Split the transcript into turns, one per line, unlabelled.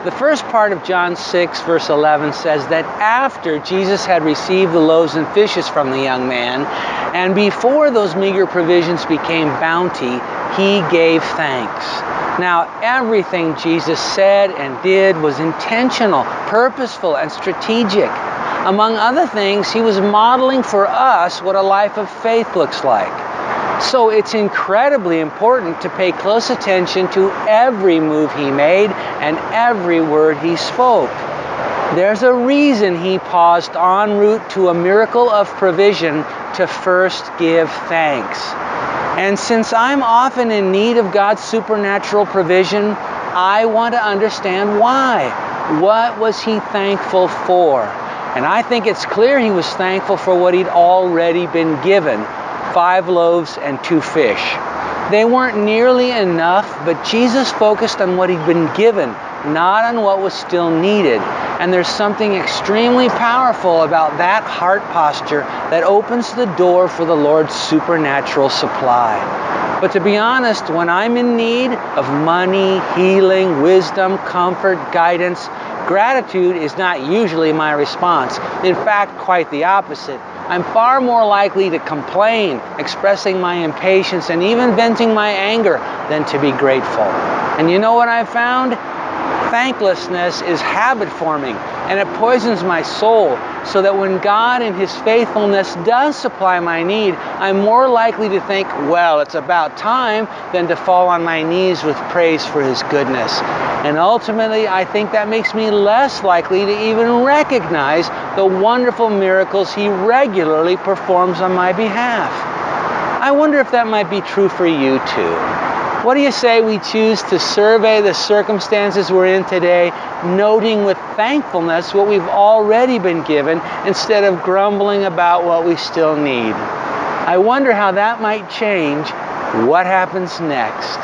The first part of John 6, verse 11 says that after Jesus had received the loaves and fishes from the young man, and before those meager provisions became bounty, he gave thanks. Now, everything Jesus said and did was intentional, purposeful, and strategic. Among other things, he was modeling for us what a life of faith looks like. So it's incredibly important to pay close attention to every move he made and every word he spoke. There's a reason he paused en route to a miracle of provision to first give thanks. And since I'm often in need of God's supernatural provision, I want to understand why. What was he thankful for? And I think it's clear he was thankful for what he'd already been given. 5 loaves and 2 fish. They weren't nearly enough, but Jesus focused on what he'd been given, not on what was still needed. And there's something extremely powerful about that heart posture that opens the door for the Lord's supernatural supply. But to be honest, when I'm in need of money, healing, wisdom, comfort, guidance, gratitude is not usually my response. In fact, quite the opposite. I'm far more likely to complain, expressing my impatience and even venting my anger than to be grateful. And you know what I've found? Thanklessness is habit forming, and it poisons my soul, so that when God in his faithfulness does supply my need, I'm more likely to think, well, it's about time, than to fall on my knees with praise for his goodness. And ultimately, I think that makes me less likely to even recognize the wonderful miracles he regularly performs on my behalf. I wonder if that might be true for you too. What do you say we choose to survey the circumstances we're in today, noting with thankfulness what we've already been given, instead of grumbling about what we still need? I wonder how that might change what happens next.